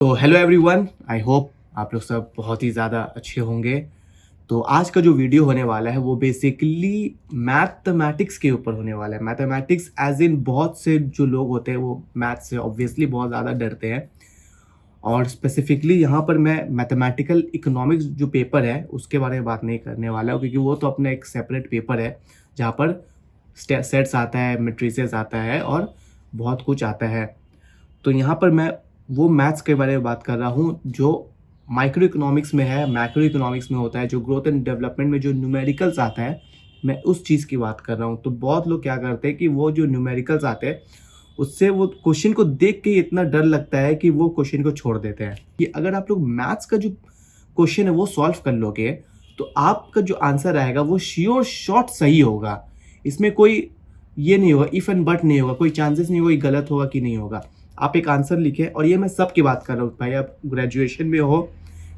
तो hello everyone, I hope आप लोग सब बहुत ही ज़्यादा अच्छे होंगे। तो आज का जो वीडियो होने वाला है वो बेसिकली मैथमेटिक्स के ऊपर होने वाला है। मैथमेटिक्स एज़ इन बहुत से जो लोग होते हैं वो मैथ से ऑब्वियसली बहुत ज़्यादा डरते हैं और स्पेसिफिकली यहाँ पर मैं मैथमेटिकल इकोनॉमिक्स जो पेपर है उसके बारे में बात नहीं करने वाला हूँ, क्योंकि वो तो अपना एक सेपरेट पेपर है जहाँ पर सेट्स आता है, मैट्रिसेस आता है और बहुत कुछ आता है। तो यहाँ पर मैं वो मैथ्स के बारे में बात कर रहा हूँ जो माइक्रो इकोनॉमिक्स में है, मैक्रो इकोनॉमिक्स में होता है, जो ग्रोथ एंड डेवलपमेंट में जो न्यूमेरिकल्स आता है, मैं उस चीज़ की बात कर रहा हूँ। तो बहुत लोग क्या करते हैं कि वो जो न्यूमेरिकल्स आते हैं, उससे वो क्वेश्चन को देख के ही इतना डर लगता है कि वो क्वेश्चन को छोड़ देते हैं। कि अगर आप लोग मैथ्स का जो क्वेश्चन है वो सॉल्व कर लोगे, तो आपका जो आंसर आएगा वो श्योर शॉट सही होगा। इसमें कोई ये नहीं होगा, इफ़ एंड बट नहीं होगा, कोई चांसेस नहीं होगा कि गलत होगा कि नहीं होगा। आप एक आंसर लिखें, और ये मैं सबकी बात कर रहा हूँ, भाई आप ग्रेजुएशन में हो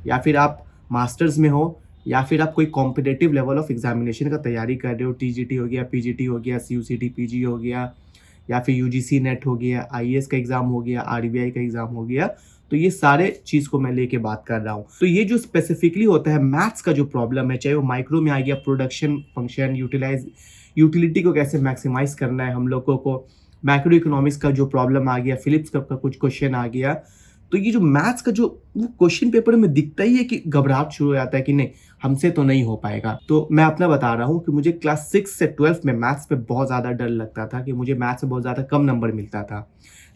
या फिर आप मास्टर्स में हो या फिर आप कोई कॉम्पिटिटिव लेवल ऑफ एग्जामिनेशन का तैयारी कर रहे हो, टीजीटी हो गया, पीजीटी हो गया, सीयूसीटी पीजी हो गया या फिर यूजीसी नेट हो गया, आईएएस का एग्ज़ाम हो गया, आरबीआई का एग्ज़ाम हो गया। तो ये सारे चीज़ को मैं लेके बात कर रहा हूँ। तो ये जो स्पेसिफिकली होता है मैथ्स का जो प्रॉब्लम है, चाहे वो माइक्रो में आ गया, प्रोडक्शन फंक्शन, यूटिलिटी को कैसे मैक्सिमाइज़ करना है हम लोगों को, मैक्रो इकोनॉमिक्स का जो प्रॉब्लम आ गया, फिलिप्स का कुछ क्वेश्चन आ गया। तो ये जो मैथ्स का जो वो क्वेश्चन पेपर में दिखता ही है कि घबराहट शुरू हो जाता है कि नहीं, हमसे तो नहीं हो पाएगा। तो मैं अपना बता रहा हूँ कि मुझे क्लास 6 से 12 में मैथ्स पे बहुत ज़्यादा डर लगता था कि मुझे मैथ्स में बहुत ज़्यादा कम नंबर मिलता था।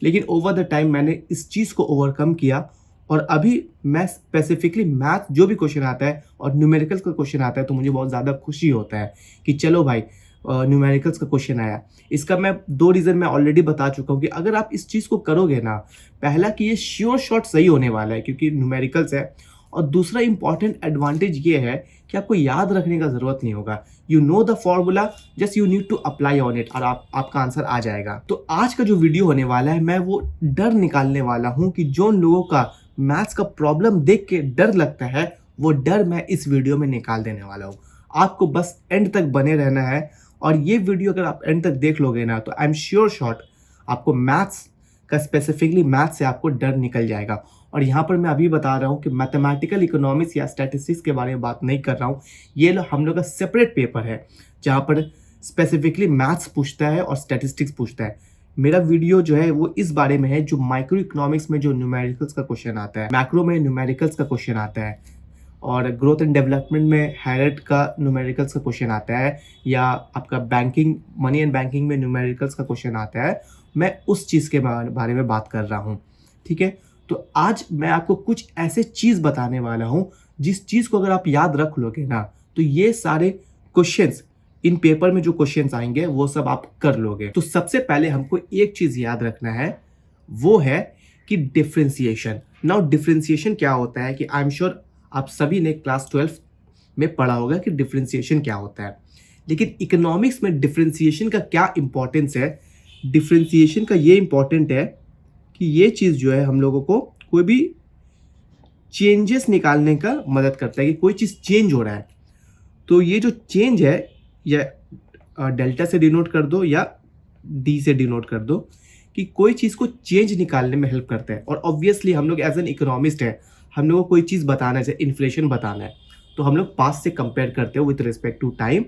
लेकिन ओवर द टाइम मैंने इस चीज़ को ओवरकम किया और अभी मैं स्पेसिफिकली मैथ जो भी क्वेश्चन आता है और न्यूमेरिकल्स का क्वेश्चन आता है तो मुझे बहुत ज़्यादा खुशी होता है कि चलो भाई, न्यूमेरिकल्स का क्वेश्चन आया। इसका मैं 2 रीज़न मैं ऑलरेडी बता चुका हूँ कि अगर आप इस चीज़ को करोगे ना, पहला कि ये श्योर शॉट सही होने वाला है क्योंकि न्यूमेरिकल्स है, और दूसरा इंपॉर्टेंट एडवांटेज ये है कि आपको याद रखने का ज़रूरत नहीं होगा। You know the formula, just you need to apply on it और आपका आंसर आ जाएगा। तो आज का जो वीडियो होने वाला है, मैं वो डर निकालने वाला हूँ कि जो लोगों का मैथ्स का प्रॉब्लम देख के डर लगता है, वो डर मैं इस वीडियो में निकाल देने वाला हूँ। आपको बस एंड तक बने रहना है, और ये वीडियो अगर आप एंड तक देख लोगे ना तो आई एम श्योर शॉट आपको मैथ्स का, स्पेसिफिकली मैथ्स से आपको डर निकल जाएगा। और यहाँ पर मैं अभी बता रहा हूँ कि मैथमेटिकल इकोनॉमिक्स या स्टैटिस्टिक्स के बारे में बात नहीं कर रहा हूँ। ये हम लोग का सेपरेट पेपर है जहाँ पर स्पेसिफिकली मैथ्स पूछता है और स्टैटिस्टिक्स पूछता है। मेरा वीडियो जो है वो इस बारे में है जो माइक्रो इकोनॉमिक्स में जो न्यूमेरिकल्स का क्वेश्चन आता है, मैक्रो में न्यूमेरिकल्स का क्वेश्चन आता है, और ग्रोथ एंड डेवलपमेंट में हैरेट का न्यूमेरिकल्स का क्वेश्चन आता है, या आपका बैंकिंग, मनी एंड बैंकिंग में न्यूमेरिकल्स का क्वेश्चन आता है। मैं उस चीज़ के बारे में बात कर रहा हूँ, ठीक है। तो आज मैं आपको कुछ ऐसे चीज़ बताने वाला हूँ जिस चीज़ को अगर आप याद रख लोगे ना तो ये सारे क्वेश्चंस, इन पेपर में जो क्वेश्चंस आएंगे वो सब आप कर लोगे। तो सबसे पहले हमको एक चीज़ याद रखना है, वो है कि डिफ्रेंसिएशन। नाउ डिफ्रेंसिएशन क्या होता है कि आई एम श्योर आप सभी ने क्लास 12 में पढ़ा होगा कि डिफ्रेंसिएशन क्या होता है। लेकिन इकोनॉमिक्स में डिफ्रेंसिएशन का क्या इंपॉर्टेंस है? डिफ्रेंसिएशन का ये इंपॉर्टेंट है कि ये चीज़ जो है हम लोगों को कोई भी चेंजेस निकालने का मदद करता है कि कोई चीज़ चेंज हो रहा है। तो ये जो चेंज है, या डेल्टा से डिनोट कर दो या डी से डिनोट कर दो, कि कोई चीज़ को चेंज निकालने में हेल्प करता है। और ऑब्वियसली हम लोग एज एन इकोनॉमिस्ट है, हम लोगों को कोई चीज़ बताना है, जैसे इन्फ्लेशन बताना है, तो हम लोग पास्ट से कंपेयर करते हो विथ रिस्पेक्ट टू टाइम।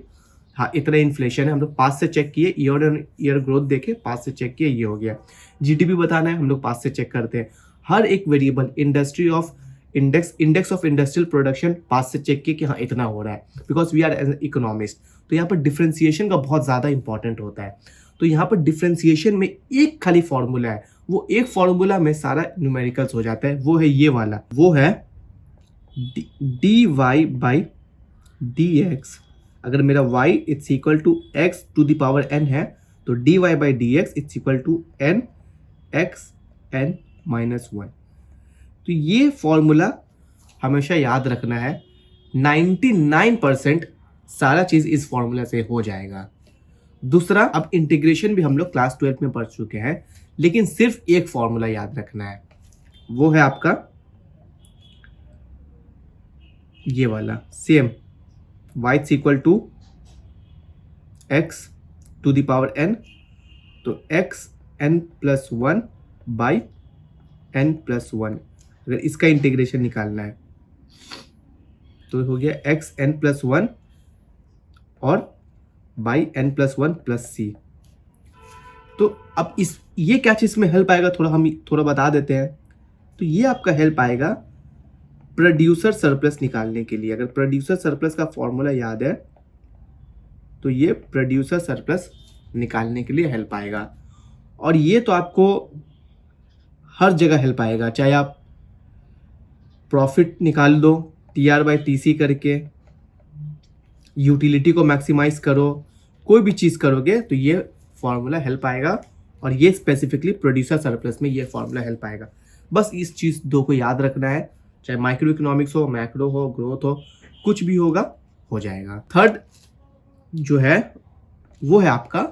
हाँ, इतना इन्फ्लेशन है, हम लोग पास्ट से चेक किए, ईयर ऑन ईयर ग्रोथ देखे, पास्ट से चेक किए, ये हो गया। जीडीपी बताना है, हम लोग पास्ट से चेक करते हैं। हर एक variable, index of industrial production, past से चेक किए कि हाँ इतना हो रहा है, because we are as an economist. तो यहाँ पर डिफ्रेंसिएशन का बहुत ज़्यादा इंपॉर्टेंट होता है। तो यहाँ पर डिफ्रेंसिएशन में एक खाली फॉर्मूला है, वो एक फॉर्मूला में सारा न्यूमेरिकल्स हो जाता है, वो है ये वाला, वो है d y by d x. अगर मेरा y it's equal to x to the power n है तो d y by d x it's equal to n x n minus 1। तो ये फॉर्मूला हमेशा याद रखना है। 99% सारा चीज़ इस फॉर्मूला से हो जाएगा। दूसरा, अब इंटीग्रेशन भी हम लोग क्लास 12 में पढ़ चुके हैं, लेकिन सिर्फ एक फॉर्मूला याद रखना है, वो है आपका ये वाला, same, y is equal to x to the power n, तो x n plus 1 by n plus 1। अगर इसका इंटीग्रेशन निकालना है तो हो गया xn+1 और बाई n+1+c। तो अब ये क्या चीज़ में हेल्प आएगा, थोड़ा बता देते हैं। तो ये आपका हेल्प आएगा प्रोड्यूसर सरप्लस निकालने के लिए। अगर प्रोड्यूसर सरप्लस का फॉर्मूला याद है तो ये प्रोड्यूसर सरप्लस निकालने के लिए हेल्प आएगा। और ये तो आपको हर जगह हेल्प आएगा, चाहे आप प्रॉफिट निकाल दो TR/TC करके, यूटिलिटी को मैक्सिमाइज करो, कोई भी चीज़ करोगे तो ये फॉर्मूला हेल्प आएगा। और ये स्पेसिफिकली प्रोड्यूसर सरप्लस में ये फॉर्मूला हेल्प आएगा। बस इस चीज़ दो को याद रखना है, चाहे माइक्रो इकोनॉमिक्स हो, मैक्रो हो, ग्रोथ हो, कुछ भी होगा हो जाएगा। थर्ड जो है वो है आपका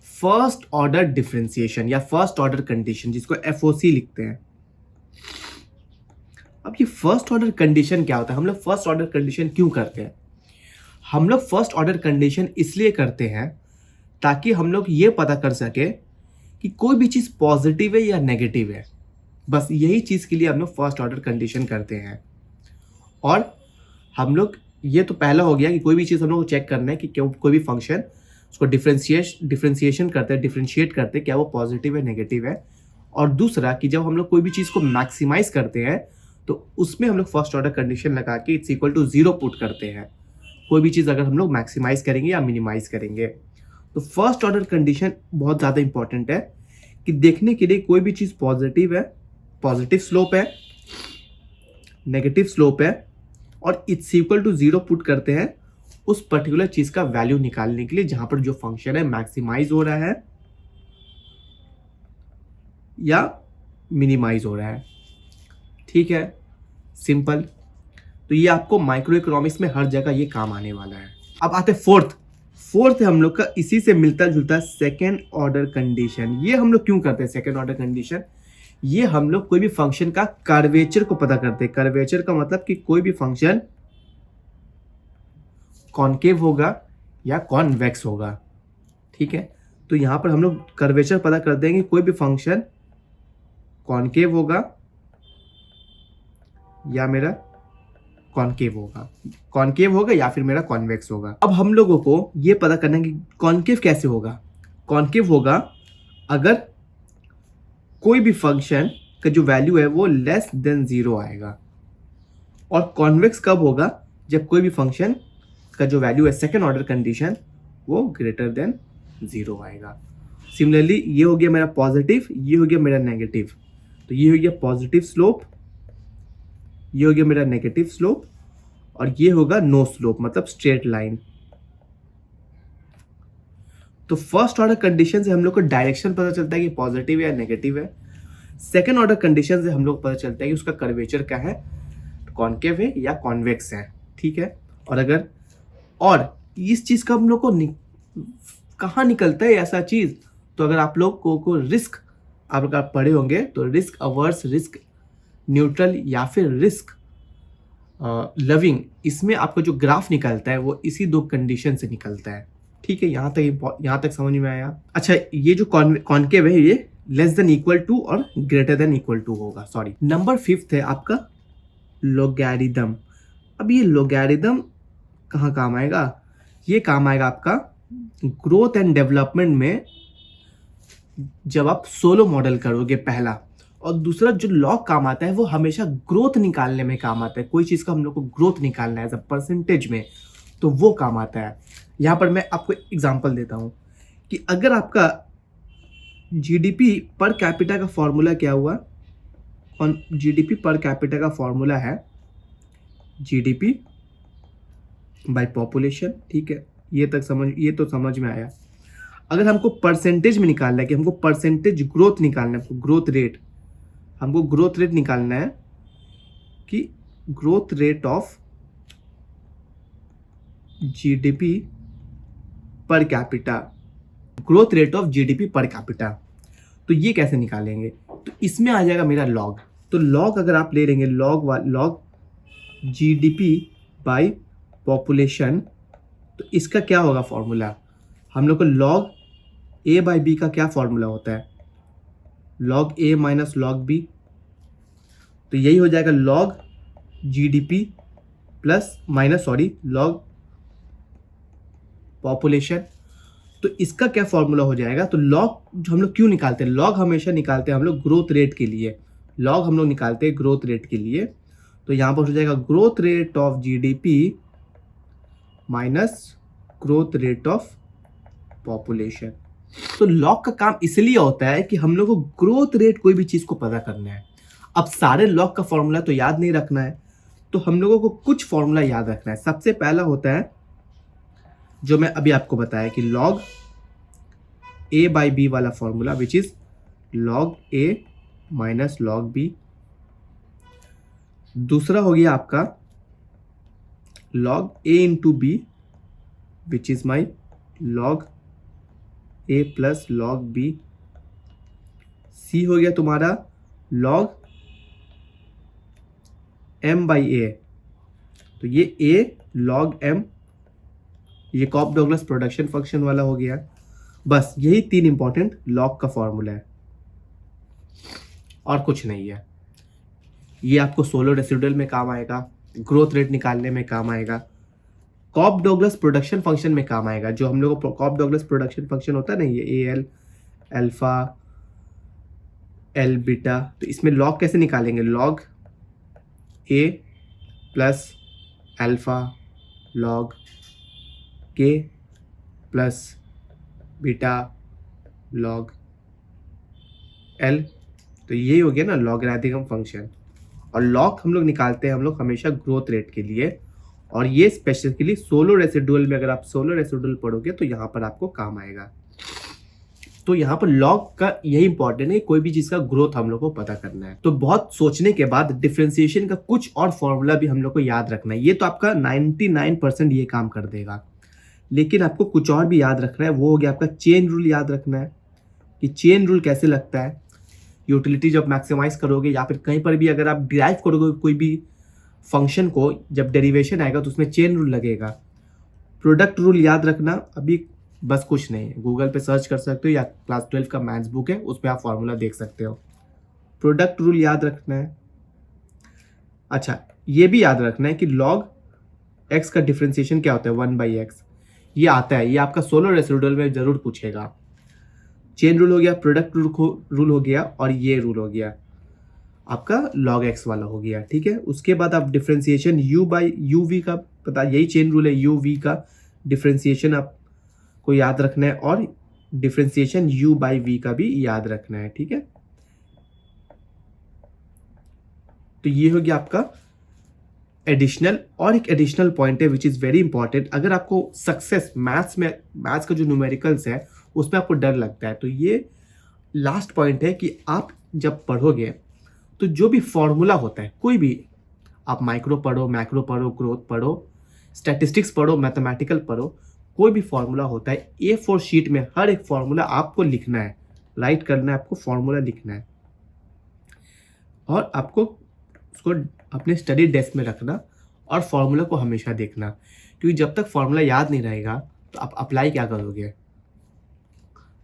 फर्स्ट ऑर्डर डिफरेंशिएशन या फर्स्ट ऑर्डर कंडीशन, जिसको FOC लिखते हैं। अब ये फर्स्ट ऑर्डर कंडीशन क्या होता है, हम लोग फर्स्ट ऑर्डर कंडीशन क्यों करते हैं? हम लोग फर्स्ट ऑर्डर कंडीशन इसलिए करते हैं ताकि हम लोग ये पता कर सके कि कोई भी चीज़ पॉजिटिव है या नेगेटिव है। बस यही चीज़ के लिए हम लोग फर्स्ट ऑर्डर कंडीशन करते हैं। और हम लोग, ये तो पहला हो गया कि कोई भी चीज़ हम लोग को चेक करना है कि क्या कोई भी फंक्शन उसको डिफरेंशिएशन करते हैं, डिफरेंशिएट करते हैं, क्या वो पॉजिटिव है नेगेटिव है। और दूसरा कि जब हम लोग कोई भी चीज़ को मैक्सिमाइज करते हैं तो उसमें हम लोग फर्स्ट ऑर्डर कंडीशन लगा के इट्स इक्वल टू 0 पुट करते हैं, कोई भी चीज़ अगर हम लोग मैक्सिमाइज करेंगे या मिनिमाइज करेंगे। तो फर्स्ट ऑर्डर कंडीशन बहुत ज़्यादा इंपॉर्टेंट है कि देखने के लिए कोई भी चीज़ पॉजिटिव है, पॉजिटिव स्लोप है, नेगेटिव स्लोप है, और इट्स इक्वल टू 0 पुट करते हैं उस पर्टिकुलर चीज़ का वैल्यू निकालने के लिए जहां पर जो फंक्शन है मैक्सिमाइज हो रहा है या मिनिमाइज हो रहा है। ठीक है, सिंपल। तो ये आपको माइक्रो इकोनॉमिक्स में हर जगह ये काम आने वाला है। अब आते फोर्थ है हम लोग का इसी से मिलता जुलता सेकेंड ऑर्डर कंडीशन। ये हम लोग क्यों करते हैं सेकेंड ऑर्डर कंडीशन? ये हम लोग कोई भी फंक्शन का कर्वेचर को पता करते हैं। कर्वेचर का मतलब कि कोई भी फंक्शन कॉनकेव होगा या कॉन्वेक्स होगा। ठीक है, तो यहां पर हम लोग कर्वेचर पता कर देंगे, कोई भी फंक्शन कॉनकेव होगा या मेरा कॉनकेव होगा या फिर मेरा कॉन्वेक्स होगा। अब हम लोगों को ये पता करना है कि कॉनकेव कैसे होगा। कॉनकेव होगा अगर कोई भी फंक्शन का जो वैल्यू है वो लेस देन 0 आएगा। और कॉन्वेक्स कब होगा? जब कोई भी फंक्शन का जो वैल्यू है सेकेंड ऑर्डर कंडीशन वो ग्रेटर देन 0 आएगा। सिमिलरली ये हो गया मेरा पॉजिटिव, ये हो गया मेरा नेगेटिव। तो ये हो गया पॉजिटिव स्लोप, ये हो गया मेरा नेगेटिव स्लोप, और ये होगा नो स्लोप मतलब स्ट्रेट लाइन। तो फर्स्ट ऑर्डर कंडीशन से हम लोग को डायरेक्शन पता चलता है कि पॉजिटिव या नेगेटिव है। सेकेंड ऑर्डर कंडीशन से हम लोग को पता चलता है कि उसका कर्वेचर क्या है, कॉनकेव है या कॉन्वेक्स है। ठीक है, और इस चीज का हम लोग को कहाँ निकलता है ऐसा चीज? तो अगर आप लोग को रिस्क आप लोग पढ़े होंगे तो रिस्क अवर्स, रिस्क न्यूट्रल या फिर रिस्क लविंग, इसमें आपका जो ग्राफ निकलता है वो इसी दो कंडीशन से निकलता है। ठीक है, यहाँ तक समझ में आया? अच्छा, ये जो कॉनकेव है ये लेस देन इक्वल टू और ग्रेटर देन इक्वल टू होगा। सॉरी, नंबर 5 है आपका लोगैरिथम। अब ये लोगैरिथम कहाँ काम आएगा? ये काम आएगा आपका ग्रोथ एंड डेवलपमेंट में, जब आप सोलो मॉडल करोगे पहला। और दूसरा जो लॉग काम आता है वो हमेशा ग्रोथ निकालने में काम आता है। कोई चीज़ का हम लोग को ग्रोथ निकालना है एज अ परसेंटेज में, तो वो काम आता है। यहाँ पर मैं आपको एग्जांपल देता हूँ कि अगर आपका जीडीपी पर कैपिटा का फॉर्मूला क्या हुआ? जीडीपी पर कैपिटा का फॉर्मूला है जीडीपी बाय पॉपुलेशन। ठीक है, ये तो समझ में आया। अगर हमको परसेंटेज में निकालना है कि हमको परसेंटेज ग्रोथ निकालना है, हमको ग्रोथ रेट निकालना है कि growth rate of GDP per capita, growth rate of GDP per capita. तो ये कैसे निकालेंगे? तो इसमें आ जाएगा मेरा लॉग। तो लॉग अगर आप ले लेंगे, लॉग जीडीपी बाय पॉपुलेशन, तो इसका क्या होगा फॉर्मूला? हम लोग को लॉग ए बाई बी का क्या फॉर्मूला होता है? Log A minus log B. तो यही हो जाएगा log GDP plus minus log population. तो इसका क्या फॉर्मूला हो जाएगा, तो लॉग हम लोग क्यों निकालते हैं, लॉग हमेशा निकालते हैं हम लोग ग्रोथ रेट के लिए, लॉग हम लोग निकालते हैं ग्रोथ रेट के लिए। तो यहाँ पर हो जाएगा growth rate of GDP minus growth rate of population. तो लॉग का काम इसलिए होता है कि हम लोग को ग्रोथ रेट कोई भी चीज को पता करना है। अब सारे लॉग का फॉर्मूला तो याद नहीं रखना है, तो हम लोगों को कुछ फॉर्मूला याद रखना है। सबसे पहला होता है जो मैं अभी आपको बताया कि लॉग ए बाई बी वाला formula, which is log A minus log B. दूसरा हो गया आपका log A into B, which is my log A plus log B. C हो गया तुम्हारा लॉग एम बाई ए, तो ये ए लॉग एम, ये कॉप डॉगलस प्रोडक्शन फंक्शन वाला हो गया। बस यही 3 इंपॉर्टेंट लॉग का फॉर्मूला है और कुछ नहीं है। ये आपको सोलो रेसिडुअल में काम आएगा, ग्रोथ रेट निकालने में काम आएगा, कॉप डॉगलस प्रोडक्शन फंक्शन में काम आएगा। जो हम लोग को कॉप डॉगलस प्रोडक्शन फंक्शन होता है ना, ये A L alpha L beta, तो इसमें लॉग कैसे निकालेंगे, log A plus alpha log के प्लस बीटा लॉग एल। तो यही हो गया ना लॉगरिथमिक फंक्शन। और लॉग हम लोग निकालते हैं हम लोग हमेशा ग्रोथ रेट के लिए, और ये स्पेसिफिकली सोलो रेसिडुअल में, अगर आप सोलो रेसिडुअल पढ़ोगे तो यहाँ पर आपको काम आएगा। तो यहाँ पर लॉग का यही इंपॉर्टेंट है, कोई भी चीज का ग्रोथ हम लोग को पता करना है। तो बहुत सोचने के बाद डिफरेंशिएशन का कुछ और फॉर्मूला भी हम लोग को याद रखना है। ये तो आपका 99% ये काम कर देगा, लेकिन आपको कुछ और भी याद रखना है। वो हो गया आपका चेन रूल याद रखना है कि चेन रूल कैसे लगता है। यूटिलिटी जब मैक्सिमाइज करोगे या फिर कहीं पर भी अगर आप डिराइव करोगे कोई भी फंक्शन को, जब डेरिवेशन आएगा तो उसमें चेन रूल लगेगा। प्रोडक्ट रूल याद रखना, अभी बस कुछ नहीं है, गूगल पे सर्च कर सकते हो या क्लास 12 का मैथ्स बुक है उस पर आप फॉर्मूला देख सकते हो। प्रोडक्ट रूल याद रखना है। अच्छा, ये भी याद रखना है कि लॉग एक्स का डिफरेंशिएशन क्या होता है, 1/x। ये आता है, ये आपका सोलो रेसिडुअल में जरूर पूछेगा। चेन रूल हो गया, प्रोडक्ट रूल हो गया, और ये रूल हो गया आपका log x वाला हो गया, ठीक है। उसके बाद आप differentiation u by u v का पता, यही चेन रूल है, u v का डिफरेंशिएशन आपको याद रखना है, और डिफरेंशिएशन u बाई v का भी याद रखना है, ठीक है। तो ये हो गया आपका एडिशनल, और एक एडिशनल पॉइंट है विच इज़ वेरी इंपॉर्टेंट। अगर आपको सक्सेस मैथ्स का जो न्यूमेरिकल्स है उसमें आपको डर लगता है, तो ये लास्ट पॉइंट है कि आप जब पढ़ोगे तो जो भी फॉर्मूला होता है, कोई भी, आप माइक्रो पढ़ो, मैक्रो पढ़ो, ग्रोथ पढ़ो, स्टैटिस्टिक्स पढ़ो, मैथमेटिकल पढ़ो, कोई भी फॉर्मूला होता है, A4 शीट में हर एक फॉर्मूला आपको लिखना है, राइट करना है, आपको फॉर्मूला लिखना है, और आपको उसको अपने स्टडी डेस्क में रखना और फॉर्मूला को हमेशा देखना, क्योंकि जब तक फॉर्मूला याद नहीं रहेगा तो आप अप्लाई क्या करोगे,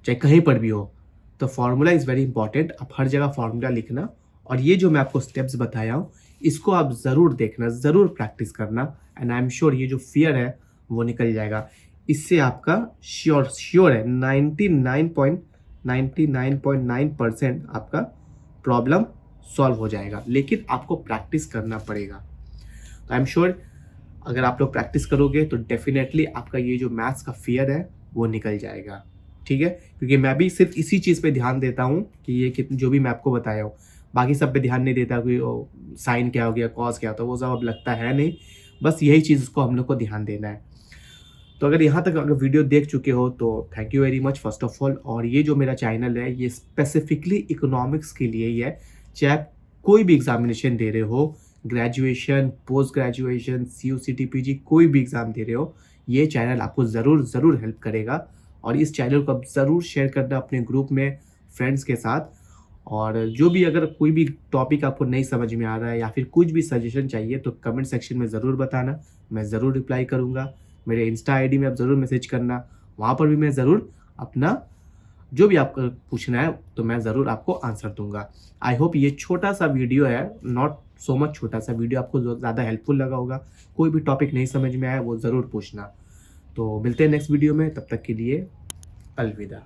चाहे कहीं पर भी हो। तो फॉर्मूला इज़ वेरी इंपॉर्टेंट, आप हर जगह फॉर्मूला लिखना, और ये जो मैं आपको स्टेप्स बताया हूँ इसको आप ज़रूर देखना, ज़रूर प्रैक्टिस करना, एंड आई एम श्योर ये जो फियर है वो निकल जाएगा। इससे आपका श्योर है 99.99% आपका प्रॉब्लम सॉल्व हो जाएगा, लेकिन आपको प्रैक्टिस करना पड़ेगा। तो आई एम श्योर अगर आप लोग प्रैक्टिस करोगे तो डेफिनेटली आपका ये जो मैथ्स का फियर है वो निकल जाएगा, ठीक है। क्योंकि मैं भी सिर्फ इसी चीज़ पे ध्यान देता हूँ कि ये कितनी, जो भी मैं आपको बताया हूँ, बाकी सब पे ध्यान नहीं देता, कोई साइन क्या हो गया, कॉस क्या होता है, वो सब अब लगता है नहीं, बस यही चीज़ को हम लोग को ध्यान देना है। तो अगर यहाँ तक अगर वीडियो देख चुके हो तो thank you very much first of all. और ये जो मेरा चैनल है ये स्पेसिफिकली इकोनॉमिक्स के लिए ही है, चाहे आप कोई भी एग्जामिनेशन दे रहे हो, graduation, post graduation, CU PG, कोई भी एग्ज़ाम दे रहे हो, ये चैनल आपको ज़रूर हेल्प करेगा। और इस चैनल को आप ज़रूर शेयर करना अपने ग्रुप में, फ्रेंड्स के साथ। और जो भी अगर कोई भी टॉपिक आपको नहीं समझ में आ रहा है या फिर कुछ भी सजेशन चाहिए तो कमेंट सेक्शन में ज़रूर बताना, मैं ज़रूर रिप्लाई करूँगा। मेरे इंस्टा ID में आप ज़रूर मैसेज करना, वहाँ पर भी मैं ज़रूर अपना जो भी आपको पूछना है तो मैं ज़रूर आपको आंसर दूंगा। आई होप ये छोटा सा वीडियो है, नॉट सो मच छोटा सा वीडियो, आपको ज़्यादा हेल्पफुल लगा होगा। कोई भी टॉपिक नहीं समझ में आया वो ज़रूर पूछना। तो मिलते हैं नेक्स्ट वीडियो में, तब तक के लिए अलविदा।